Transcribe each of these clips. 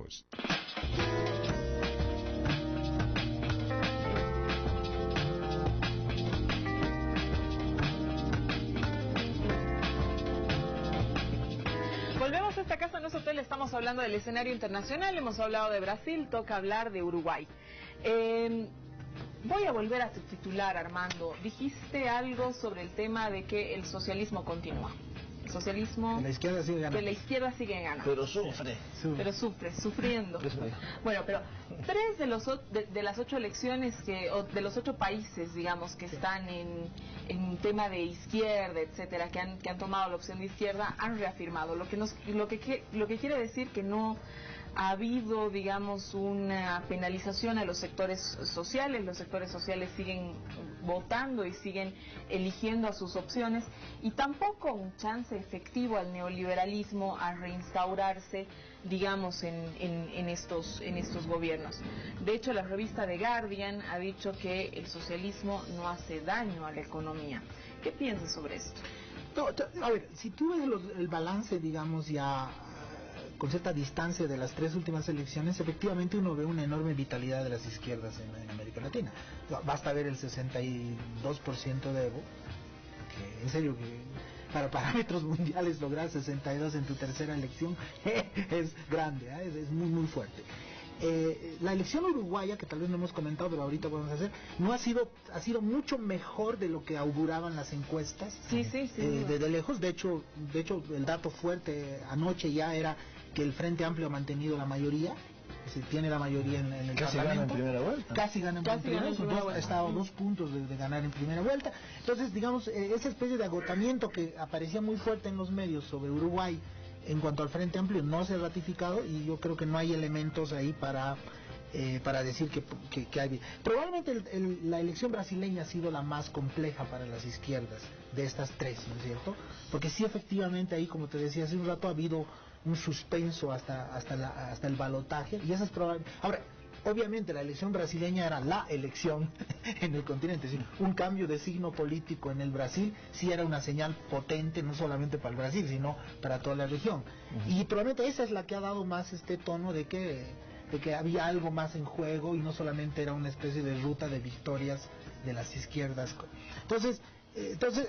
News. Volvemos a esta casa, no es hotel, estamos hablando del escenario internacional, hemos hablado de Brasil, toca hablar de Uruguay. Voy a volver a tu titular, Armando. Dijiste algo sobre el tema de que el socialismo continúa. El socialismo... Que la izquierda sigue ganando. Que la izquierda sigue ganando. Pero sufre. Pero sufriendo. Bueno, pero 3 de las 8 elecciones, o de los 8 países, digamos, que están en tema de izquierda, etcétera, que han tomado la opción de izquierda, han reafirmado. Lo que quiere decir que no ha habido, digamos, una penalización a los sectores sociales. Los sectores sociales siguen votando y siguen eligiendo a sus opciones, y tampoco un chance efectivo al neoliberalismo a reinstaurarse, digamos, en estos gobiernos. De hecho, la revista The Guardian ha dicho que el socialismo no hace daño a la economía. ¿Qué piensas sobre esto? No, a ver, si tú ves el balance, digamos, ya con cierta distancia de las 3 últimas elecciones, efectivamente uno ve una enorme vitalidad de las izquierdas en América Latina. Basta ver el 62% de Evo, que en serio, que para parámetros mundiales lograr 62 en tu tercera elección es grande, es muy muy fuerte. La elección uruguaya, que tal vez no hemos comentado, pero ahorita podemos hacer, ha sido mucho mejor de lo que auguraban las encuestas. Sí. De lejos. De hecho el dato fuerte anoche ya era que el Frente Amplio ha mantenido la mayoría, tiene la mayoría en el Casi Parlamento. gana en primera vuelta. Casi gana en primera vuelta. Ha estado a 2 puntos de ganar en primera vuelta. Entonces, digamos, esa especie de agotamiento que aparecía muy fuerte en los medios sobre Uruguay en cuanto al Frente Amplio no se ha ratificado, y yo creo que no hay elementos ahí para decir que hay. Probablemente la elección brasileña ha sido la más compleja para las izquierdas de estas 3, ¿no es cierto? Porque sí, efectivamente, ahí, como te decía hace un rato, ha habido un suspenso hasta el balotaje, y eso es probable. Ahora, obviamente la elección brasileña era la elección en el continente, es decir, un cambio de signo político en el Brasil sí era una señal potente, no solamente para el Brasil, sino para toda la región. Y probablemente esa es la que ha dado más este tono de que había algo más en juego, y no solamente era una especie de ruta de victorias de las izquierdas. Entonces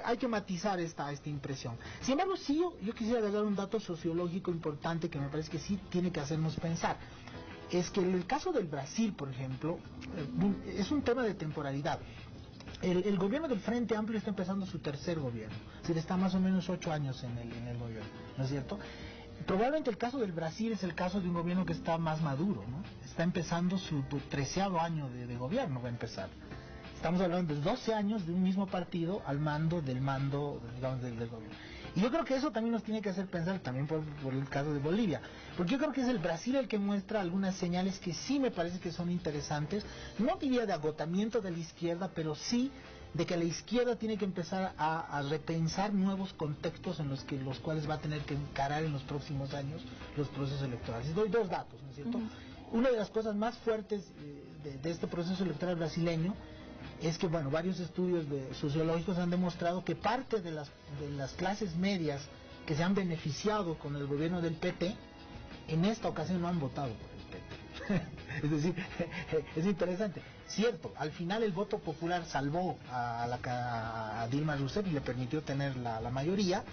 hay que matizar esta impresión. Sin embargo, sí, yo quisiera agregar un dato sociológico importante que me parece que sí tiene que hacernos pensar. Es que en el caso del Brasil, por ejemplo, es un tema de temporalidad. El gobierno del Frente Amplio está empezando su tercer gobierno, es decir, está más o menos 8 años en el gobierno, ¿no es cierto? Probablemente el caso del Brasil es el caso de un gobierno que está más maduro, ¿no? Está empezando su 13º año de gobierno, va a empezar. Estamos hablando de 12 años de un mismo partido al mando, digamos, del gobierno. Y yo creo que eso también nos tiene que hacer pensar, también por el caso de Bolivia, porque yo creo que es el Brasil el que muestra algunas señales que sí me parece que son interesantes, no diría de agotamiento de la izquierda, pero sí de que la izquierda tiene que empezar a repensar nuevos contextos en los cuales va a tener que encarar en los próximos años los procesos electorales. Doy 2 datos, ¿no es cierto? Una de las cosas más fuertes de este proceso electoral brasileño es que, bueno, varios estudios sociológicos han demostrado que parte de las clases medias que se han beneficiado con el gobierno del PT, en esta ocasión no han votado por el PT. Es decir, es interesante. Cierto, al final el voto popular salvó a Dilma Rousseff y le permitió tener la mayoría,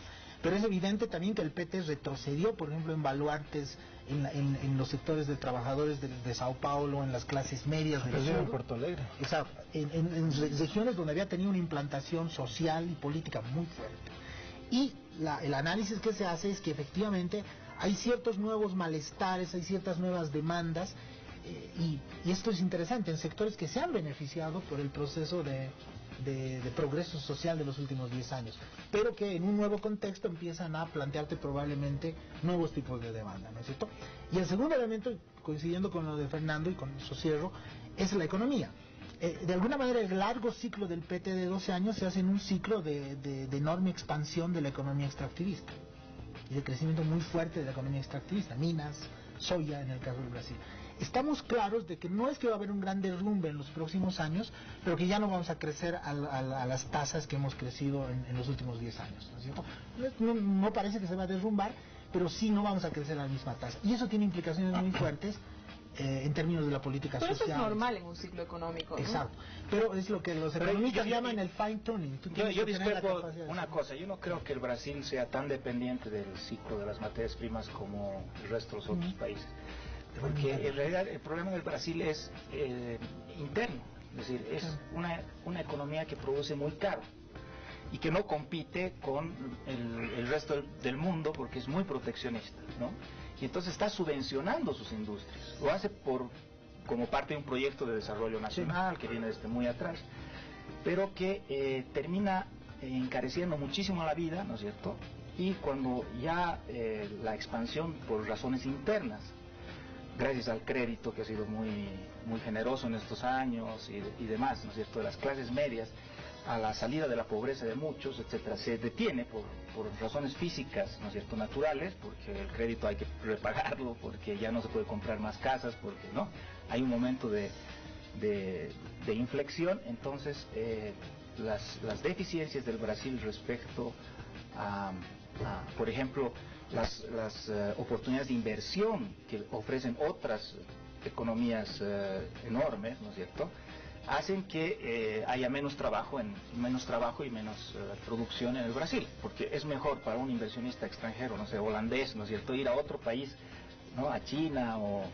pero es evidente también que el PT retrocedió, por ejemplo, en baluartes en los sectores de trabajadores de Sao Paulo, en las clases medias del sur, en Porto Alegre. Exacto, en regiones donde había tenido una implantación social y política muy fuerte. Y el análisis que se hace es que efectivamente hay ciertos nuevos malestares, hay ciertas nuevas demandas, y esto es interesante en sectores que se han beneficiado por el proceso de progreso social de los últimos 10 años, pero que en un nuevo contexto empiezan a plantearte probablemente nuevos tipos de demanda, ¿no es cierto? Y el segundo elemento, coincidiendo con lo de Fernando y con eso cierro, es la economía. De alguna manera el largo ciclo del PT de 12 años se hace en un ciclo de enorme expansión de la economía extractivista y de crecimiento muy fuerte de la economía extractivista, minas, soya en el caso del Brasil. Estamos claros de que no es que va a haber un gran derrumbe en los próximos años, pero que ya no vamos a crecer a las tasas que hemos crecido en los últimos 10 años, ¿no es cierto? No parece que se va a derrumbar, pero sí no vamos a crecer a la misma tasa. Y eso tiene implicaciones muy fuertes en términos de la política social. Pero eso es normal en un ciclo económico, ¿no? Exacto. Pero es lo que los economistas llaman el fine tuning. Yo discrepo una cosa. Yo no creo que el Brasil sea tan dependiente del ciclo de las materias primas como el resto de los otros países. Porque en realidad el problema del Brasil es interno. Es decir, es una economía que produce muy caro y que no compite con el resto del mundo porque es muy proteccionista, ¿no? Y entonces está subvencionando sus industrias. Lo hace como parte de un proyecto de desarrollo nacional que viene desde muy atrás, pero que termina encareciendo muchísimo la vida, ¿no es cierto? Y cuando ya la expansión por razones internas, gracias al crédito que ha sido muy generoso en estos años y demás, ¿no es cierto?, de las clases medias, a la salida de la pobreza de muchos, etcétera, se detiene por razones físicas, ¿no es cierto?, naturales, porque el crédito hay que repagarlo, porque ya no se puede comprar más casas, porque no hay un momento de inflexión. Entonces las deficiencias del Brasil respecto a por ejemplo, las oportunidades de inversión que ofrecen otras economías enormes, ¿no es cierto?, hacen que haya menos trabajo y menos producción en el Brasil, porque es mejor para un inversionista extranjero, no sé, holandés, ¿no es cierto?, ir a otro país, ¿no?, a China o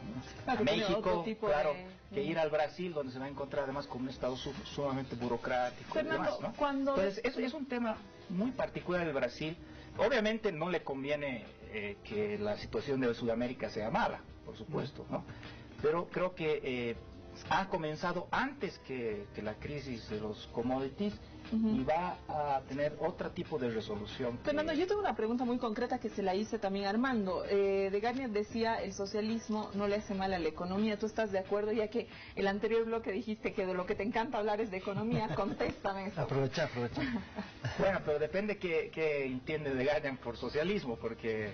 a México, claro, que ir al Brasil, donde se va a encontrar además con un estado sumamente burocrático. Fernando, y demás, ¿no? Entonces, es un tema muy particular del Brasil. Obviamente no le conviene que la situación de Sudamérica sea mala, por supuesto, ¿no? Pero creo que ha comenzado antes que la crisis de los commodities y va a tener otro tipo de resolución. Fernando, yo tengo una pregunta muy concreta que se la hice también a Armando. De Garnier decía, el socialismo no le hace mal a la economía. ¿Tú estás de acuerdo? Ya que el anterior bloque dijiste que de lo que te encanta hablar es de economía, contéstame eso. Aprovecha. Bueno, pero depende qué entiende de Garnier por socialismo, porque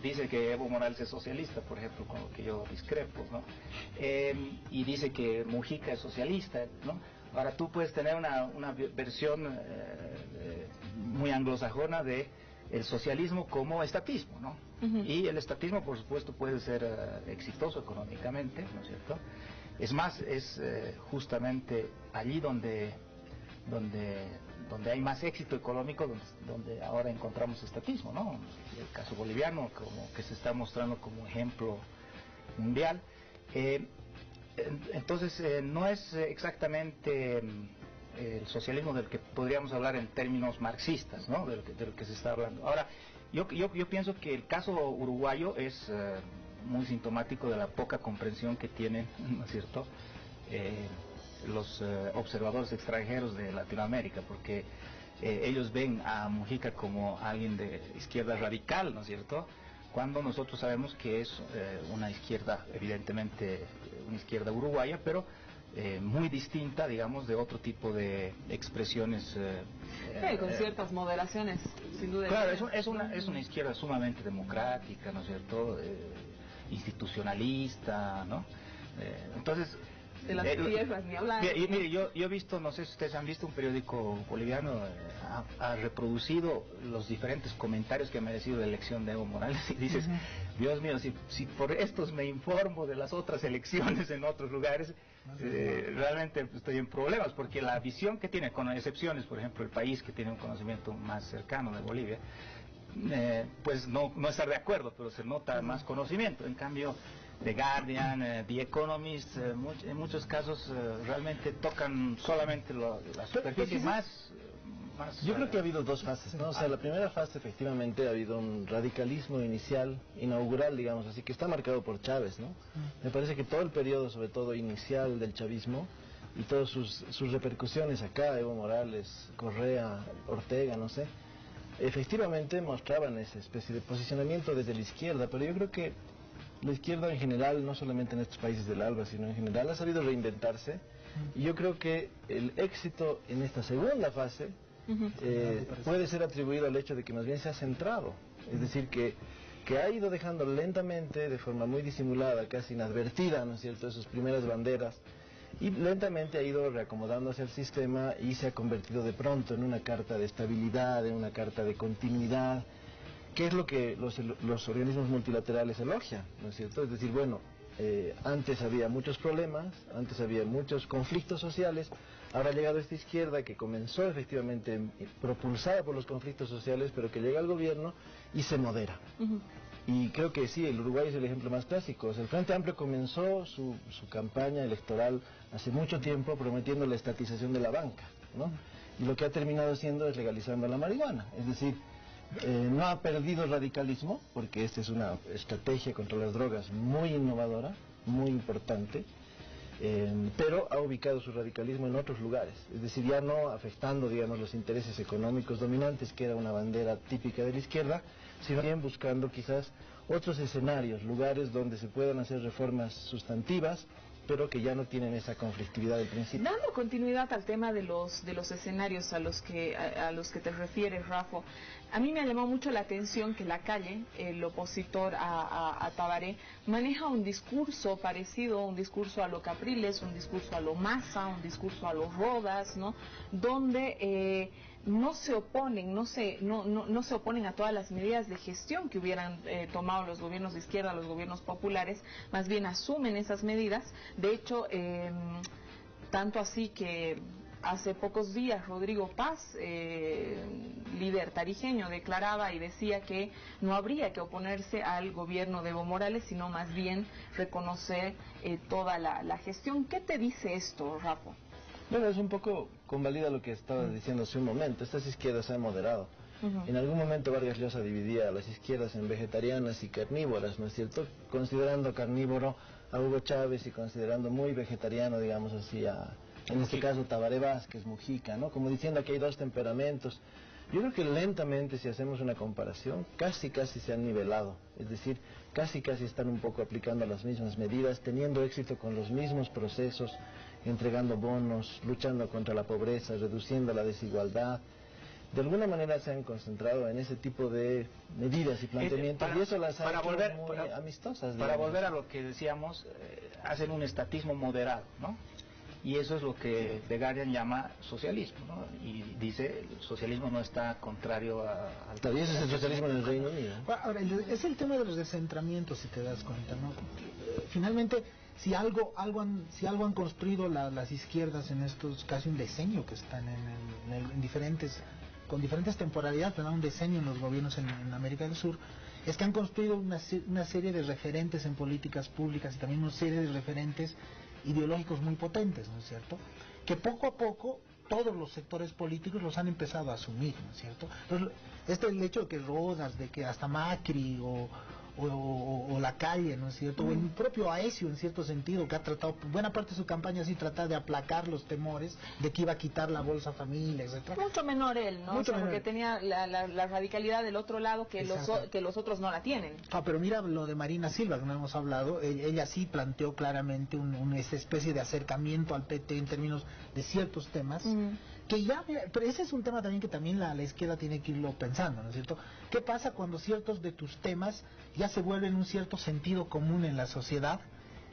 dice que Evo Morales es socialista, por ejemplo, con lo que yo discrepo, ¿no? Y dice que Mujica es socialista, ¿no? Ahora tú puedes tener una versión muy anglosajona de el socialismo como estatismo, ¿no? Y el estatismo, por supuesto, puede ser exitoso económicamente, ¿no es cierto? Es más, es justamente allí donde hay más éxito económico, donde ahora encontramos estatismo, ¿no? El caso boliviano, como que se está mostrando como ejemplo mundial. Entonces, no es exactamente el socialismo del que podríamos hablar en términos marxistas, ¿no?, del que se está hablando. Ahora, yo pienso que el caso uruguayo es muy sintomático de la poca comprensión que tienen, ¿no es cierto?, los observadores extranjeros de Latinoamérica, porque ellos ven a Mujica como alguien de izquierda radical, ¿no es cierto?, cuando nosotros sabemos que es una izquierda, evidentemente una izquierda uruguaya, pero muy distinta, digamos, de otro tipo de expresiones. Con ciertas moderaciones, sin duda. Claro, es una izquierda sumamente democrática, ¿no es cierto?, institucionalista, ¿no? Entonces, de las tierras ni hablar. Mire, yo he visto, no sé si ustedes han visto, un periódico boliviano ha reproducido los diferentes comentarios que ha merecido la elección de Evo Morales, y dices, Dios mío, si por estos me informo de las otras elecciones en otros lugares, realmente estoy en problemas, porque la visión que tiene, con excepciones, por ejemplo, el país, que tiene un conocimiento más cercano de Bolivia, pues no estar de acuerdo, pero se nota más conocimiento. En cambio, The Guardian, The Economist, en muchos casos realmente tocan solamente la superficie más. Yo creo que ha habido dos fases, ¿no? O sea, la primera fase efectivamente ha habido un radicalismo inaugural, digamos, así que está marcado por Chávez, ¿no? Me parece que todo el periodo, sobre todo inicial del chavismo, y todas sus repercusiones acá, Evo Morales, Correa, Ortega, no sé, efectivamente mostraban esa especie de posicionamiento desde la izquierda, pero yo creo que la izquierda en general, no solamente en estos países del ALBA, sino en general, ha sabido reinventarse, y yo creo que el éxito en esta segunda fase puede ser atribuido al hecho de que más bien se ha centrado, es decir, que ha ido dejando lentamente, de forma muy disimulada, casi inadvertida, ¿no es cierto?, sus primeras banderas, y lentamente ha ido reacomodándose al sistema y se ha convertido de pronto en una carta de estabilidad, en una carta de continuidad, ¿qué es lo que los organismos multilaterales elogian? ¿No es cierto? Es decir, bueno, antes había muchos problemas, antes había muchos conflictos sociales, ahora ha llegado esta izquierda que comenzó efectivamente propulsada por los conflictos sociales, pero que llega al gobierno y se modera. Y creo que sí, el Uruguay es el ejemplo más clásico. O sea, el Frente Amplio comenzó su campaña electoral hace mucho tiempo prometiendo la estatización de la banca, ¿no? Y lo que ha terminado haciendo es legalizando la marihuana. Es decir, no ha perdido radicalismo, porque esta es una estrategia contra las drogas muy innovadora, muy importante, pero ha ubicado su radicalismo en otros lugares. Es decir, ya no afectando, digamos, los intereses económicos dominantes, que era una bandera típica de la izquierda, sino bien buscando quizás otros escenarios, lugares donde se puedan hacer reformas sustantivas, pero que ya no tienen esa conflictividad del principio. Dando continuidad al tema de los escenarios a los que te refieres, Rafa, a mí me llamó mucho la atención que Lacalle, el opositor a Tabaré, maneja un discurso parecido, un discurso a lo Capriles, un discurso a lo Massa, un discurso a lo Rodas, ¿no? Donde no se oponen, no se oponen a todas las medidas de gestión que hubieran tomado los gobiernos de izquierda, los gobiernos populares, más bien asumen esas medidas. De hecho, tanto así que hace pocos días Rodrigo Paz, líder tarijeño, declaraba y decía que no habría que oponerse al gobierno de Evo Morales, sino más bien reconocer toda la gestión. ¿Qué te dice esto, Rafa? Bueno, es un poco convalida lo que estaba diciendo hace un momento. Estas izquierdas se han moderado. En algún momento Vargas Llosa dividía a las izquierdas en vegetarianas y carnívoras, ¿no es cierto? Considerando carnívoro a Hugo Chávez y considerando muy vegetariano, digamos así, en este caso Tabaré Vázquez, Mujica, ¿no? Como diciendo que hay dos temperamentos. Yo creo que lentamente, si hacemos una comparación, casi se han nivelado. Es decir, casi están un poco aplicando las mismas medidas, teniendo éxito con los mismos procesos, entregando bonos, luchando contra la pobreza, reduciendo la desigualdad. De alguna manera se han concentrado en ese tipo de medidas y planteamientos, y eso las ha hecho muy amistosas. Para volver a lo que decíamos, hacen un estatismo moderado, ¿no? Y eso es lo que The Guardian llama socialismo, ¿no? Y dice, el socialismo no está contrario al... Todavía ese es el socialismo en el Reino Unido. Ahora, es el tema de los descentramientos, si te das cuenta, ¿no? Finalmente, si algo han construido las izquierdas en estos casi un decenio que están con diferentes temporalidades, pero un decenio en los gobiernos en América del Sur, es que han construido una serie de referentes en políticas públicas y también una serie de referentes ideológicos muy potentes, ¿no es cierto? Que poco a poco todos los sectores políticos los han empezado a asumir, ¿no es cierto? Entonces, el hecho de que Rodas, de que hasta Macri o Lacalle, ¿no es cierto? O el propio Aécio, en cierto sentido, que ha tratado, buena parte de su campaña así, tratar de aplacar los temores de que iba a quitar la Bolsa Familia, etc. Mucho menor él, ¿no? Mucho menor. Porque tenía la radicalidad del otro lado que los otros no la tienen. Pero mira lo de Marina Silva, que no hemos hablado, ella sí planteó claramente esa especie de acercamiento al PT en términos de ciertos temas, que ya, pero ese es un tema también que también la izquierda tiene que irlo pensando, ¿no es cierto? ¿Qué pasa cuando ciertos de tus temas ya se vuelven un cierto sentido común en la sociedad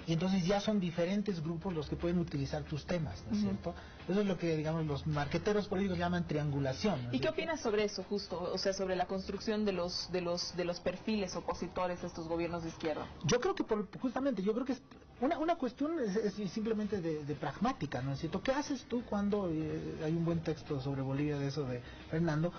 y entonces ya son diferentes grupos los que pueden utilizar tus temas, ¿no es cierto? Eso es lo que, digamos, los marqueteros políticos llaman triangulación, ¿no? ¿Y qué opinas sobre eso, justo? O sea, sobre la construcción de los perfiles opositores a estos gobiernos de izquierda. Yo creo que justamente, yo creo que es una cuestión es simplemente de pragmática, ¿no es cierto? ¿Qué haces tú cuando, hay un buen texto sobre Bolivia de eso de Fernando,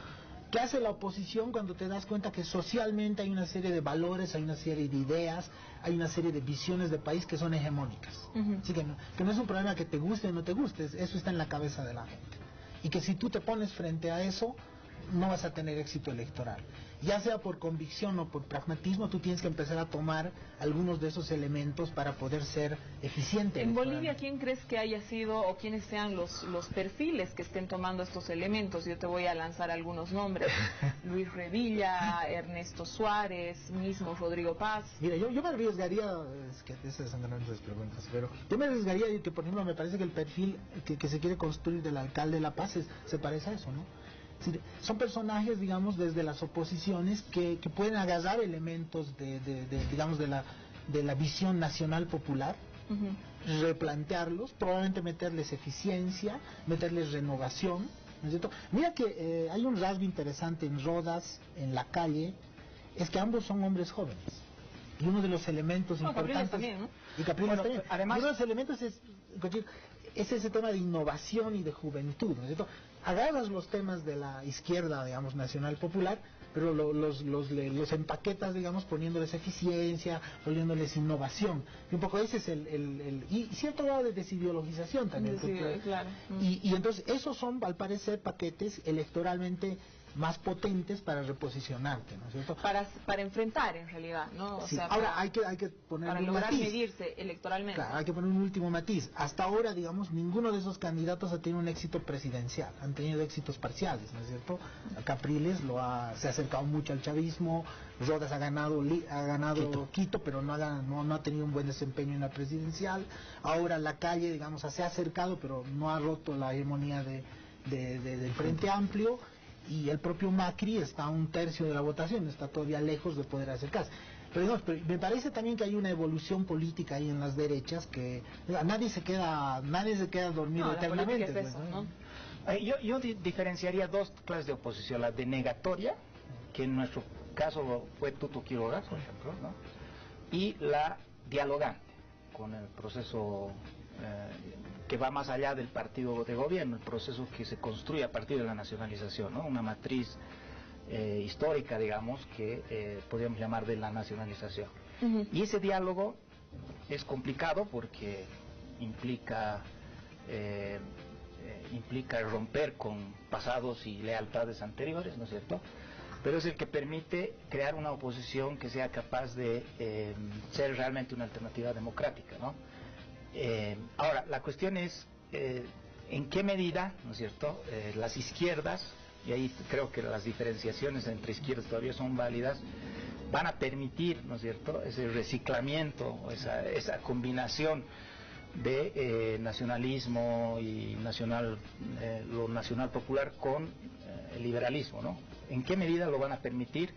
¿qué hace la oposición cuando te das cuenta que socialmente hay una serie de valores, hay una serie de ideas, hay una serie de visiones de país que son hegemónicas? Así que no es un problema que te guste o no te guste, eso está en la cabeza de la gente. Y que si tú te pones frente a eso, no vas a tener éxito electoral. Ya sea por convicción o por pragmatismo, tú tienes que empezar a tomar algunos de esos elementos para poder ser eficiente. En Bolivia, ¿quién crees que haya sido o quiénes sean los perfiles que estén tomando estos elementos? Yo te voy a lanzar algunos nombres. Luis Revilla, Ernesto Suárez, mismo Rodrigo Paz. Mira, yo me arriesgaría, es que esas son grandes preguntas, pero yo me arriesgaría que, por ejemplo, me parece que el perfil que se quiere construir del alcalde de La Paz se parece a eso, ¿no? Son personajes, digamos, desde las oposiciones que pueden agarrar elementos digamos, de la visión nacional popular, replantearlos, probablemente meterles eficiencia, meterles renovación, ¿no es cierto? Mira que hay un rasgo interesante en Rodas, en Lacalle es que ambos son hombres jóvenes. Y uno de los elementos importantes... También, ¿no? Y Capriles también. Además, y uno de los elementos es ese tema de innovación y de juventud, ¿no es cierto? Agarras los temas de la izquierda, digamos, nacional popular, pero los empaquetas, digamos, poniéndoles eficiencia, poniéndoles innovación. Y un poco ese es y cierto grado de desideologización también. Claro. Y entonces esos son, al parecer, paquetes electoralmente más potentes para reposicionarte, ¿no es cierto? Para enfrentar, en realidad, ¿no? Sí. Ahora hay que poner para un lograr matiz. medirse electoralmente. Claro, hay que poner un último matiz. Hasta ahora, digamos, ninguno de esos candidatos ha tenido un éxito presidencial. Han tenido éxitos parciales, ¿no es cierto? Capriles se ha acercado mucho al chavismo. Rodas ha ganado Quito, pero no ha tenido un buen desempeño en la presidencial. Ahora Lacalle, digamos, se ha acercado, pero no ha roto la hegemonía del Frente Amplio. Y el propio Macri está a 1/3 de la votación, está todavía lejos de poder acercarse. Pero me parece también que hay una evolución política ahí en las derechas que nadie se queda dormido eternamente. Es eso, ¿no? Yo diferenciaría dos clases de oposición: la denegatoria, que en nuestro caso fue Tuto Quiroga, por ejemplo, ¿no? Y la dialogante, con el proceso que va más allá del partido de gobierno, el proceso que se construye a partir de la nacionalización, ¿no? Una matriz histórica, digamos, que podríamos llamar de la nacionalización. Y ese diálogo es complicado porque implica romper con pasados y lealtades anteriores, ¿no es cierto? Pero es el que permite crear una oposición que sea capaz de ser realmente una alternativa democrática, ¿no? Ahora, la cuestión es en qué medida, ¿no es cierto?, las izquierdas, y ahí creo que las diferenciaciones entre izquierdas todavía son válidas, van a permitir, ¿no es cierto?, ese reciclamiento, esa combinación de nacionalismo y lo nacional popular con el liberalismo, ¿no? ¿En qué medida lo van a permitir?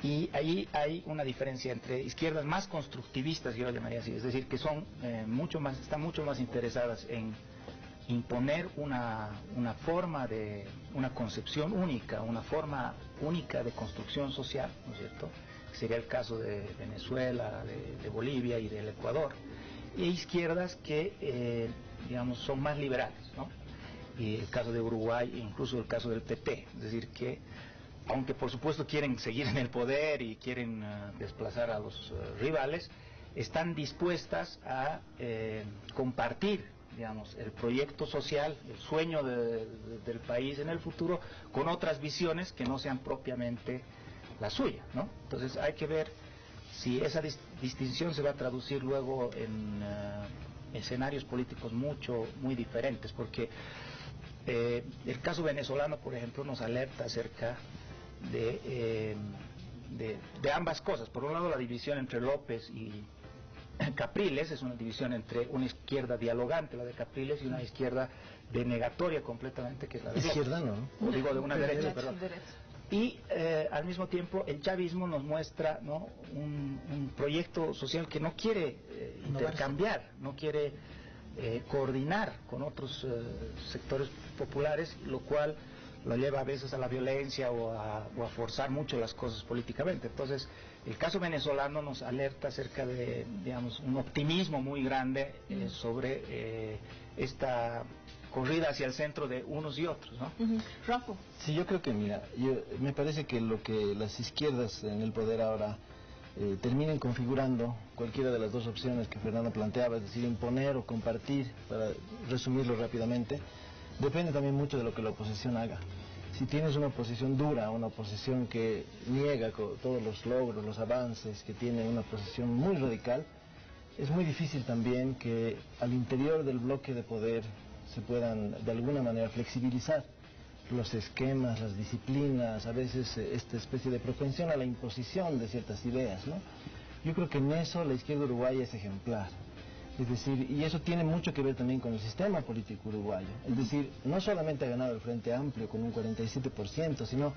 Y ahí hay una diferencia entre izquierdas más constructivistas, yo lo llamaría así, es decir, que son están mucho más interesadas en imponer una forma una concepción única, una forma única de construcción social, ¿no es cierto? Sería el caso de Venezuela, de Bolivia y del Ecuador. Y hay izquierdas que, digamos, son más liberales, ¿no? Y el caso de Uruguay, incluso el caso del PP, es decir, que aunque por supuesto quieren seguir en el poder y quieren desplazar a los rivales, están dispuestas a compartir, digamos, el proyecto social, el sueño del país en el futuro, con otras visiones que no sean propiamente la suya, ¿no? Entonces hay que ver si esa distinción se va a traducir luego en escenarios políticos muy diferentes, porque el caso venezolano, por ejemplo, nos alerta acerca de ambas cosas. Por un lado, la división entre López y Capriles es una división entre una izquierda dialogante, la de Capriles, y una izquierda denegatoria completamente, que es la de López. Izquierda, ¿no? O digo, de una derecha, perdón. Y al mismo tiempo el chavismo nos muestra, ¿no?, un proyecto social que no quiere intercambiar, no quiere coordinar con otros sectores populares, lo cual lo lleva a veces a la violencia o a forzar mucho las cosas políticamente. Entonces, el caso venezolano nos alerta acerca de, digamos, un optimismo muy grande sobre esta corrida hacia el centro de unos y otros, ¿no? Rafa. Sí, yo creo que, mira, me parece que lo que las izquierdas en el poder ahora terminen configurando, cualquiera de las dos opciones que Fernando planteaba, es decir, imponer o compartir, para resumirlo rápidamente, depende también mucho de lo que la oposición haga. Si tienes una oposición dura, una oposición que niega todos los logros, los avances, que tiene una posición muy radical, es muy difícil también que al interior del bloque de poder se puedan de alguna manera flexibilizar los esquemas, las disciplinas, a veces esta especie de propensión a la imposición de ciertas ideas, ¿no? Yo creo que en eso la izquierda uruguaya es ejemplar. Es decir, y eso tiene mucho que ver también con el sistema político uruguayo. Es decir, no solamente ha ganado el Frente Amplio con un 47%, sino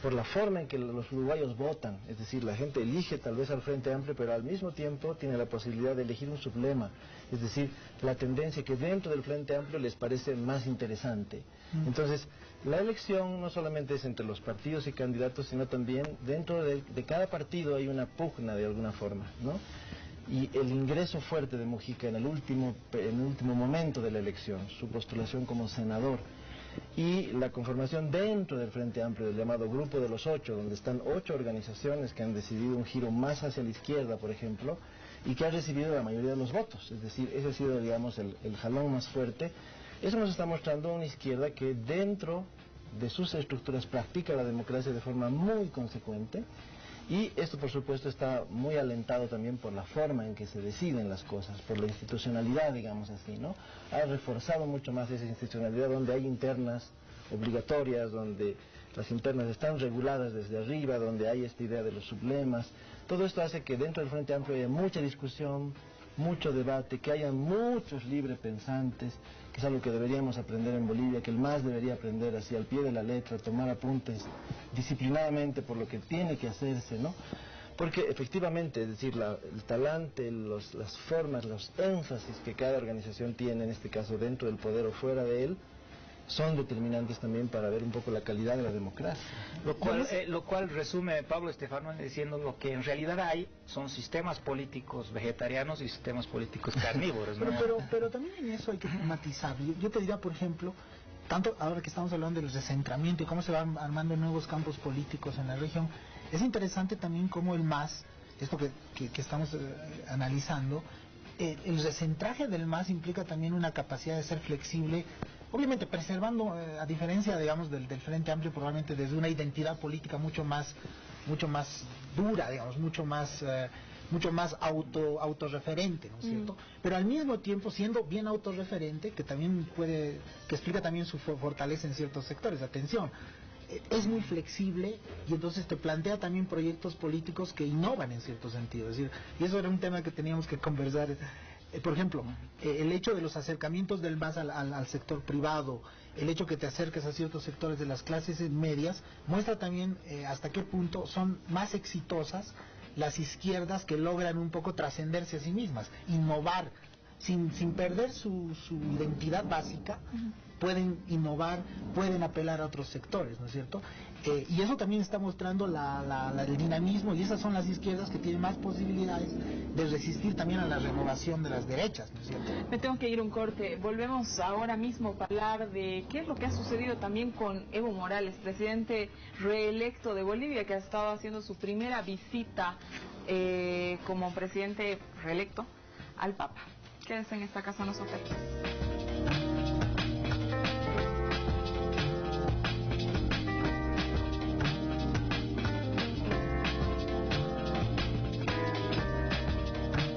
por la forma en que los uruguayos votan, es decir, la gente elige tal vez al Frente Amplio, pero al mismo tiempo tiene la posibilidad de elegir un sublema, es decir, la tendencia que dentro del Frente Amplio les parece más interesante. Entonces, la elección no solamente es entre los partidos y candidatos, sino también dentro de cada partido hay una pugna de alguna forma, ¿no? Y el ingreso fuerte de Mujica en el último momento de la elección, su postulación como senador, y la conformación dentro del Frente Amplio del llamado Grupo de los Ocho, donde están 8 organizaciones que han decidido un giro más hacia la izquierda, por ejemplo, y que ha recibido la mayoría de los votos, es decir, ese ha sido, digamos, el jalón más fuerte. Eso nos está mostrando una izquierda que dentro de sus estructuras practica la democracia de forma muy consecuente, y esto por supuesto está muy alentado también por la forma en que se deciden las cosas, por la institucionalidad, digamos así, ¿no? Ha reforzado mucho más esa institucionalidad donde hay internas obligatorias, donde las internas están reguladas desde arriba, donde hay esta idea de los sublemas. Todo esto hace que dentro del Frente Amplio haya mucha discusión, mucho debate, que haya muchos librepensantes, que es algo que deberíamos aprender en Bolivia, que el MAS debería aprender así al pie de la letra, tomar apuntes disciplinadamente por lo que tiene que hacerse, ¿no? Porque efectivamente, es decir, el talante, las formas, los énfasis que cada organización tiene, en este caso dentro del poder o fuera de él, son determinantes también para ver un poco la calidad de la democracia. Lo cual resume Pablo Stefano diciendo lo que en realidad hay son sistemas políticos vegetarianos y sistemas políticos carnívoros, ¿no? pero también en eso hay que matizar. Yo te diría, por ejemplo, tanto ahora que estamos hablando del descentramiento y cómo se van armando nuevos campos políticos en la región, es interesante también cómo el MAS, esto que estamos analizando, el recentraje del MAS implica también una capacidad de ser flexible, obviamente preservando, a diferencia, digamos, del Frente Amplio, probablemente desde una identidad política mucho más dura, digamos, mucho más autorreferente, ¿no es cierto? Pero al mismo tiempo siendo bien autorreferente, que explica también su fortaleza en ciertos sectores. Atención, es muy flexible y entonces te plantea también proyectos políticos que innovan en cierto sentido. Es decir, y eso era un tema que teníamos que conversar. Por ejemplo, el hecho de los acercamientos del MAS al sector privado, el hecho que te acerques a ciertos sectores de las clases medias, muestra también hasta qué punto son más exitosas las izquierdas que logran un poco trascenderse a sí mismas, innovar, sin perder su identidad básica. Pueden innovar, pueden apelar a otros sectores, ¿no es cierto? Y eso también está mostrando el dinamismo, y esas son las izquierdas que tienen más posibilidades de resistir también a la renovación de las derechas, ¿no es cierto? Me tengo que ir un corte. Volvemos ahora mismo para hablar de qué es lo que ha sucedido también con Evo Morales, presidente reelecto de Bolivia, que ha estado haciendo su primera visita como presidente reelecto al Papa. Quédense en esta casa, no se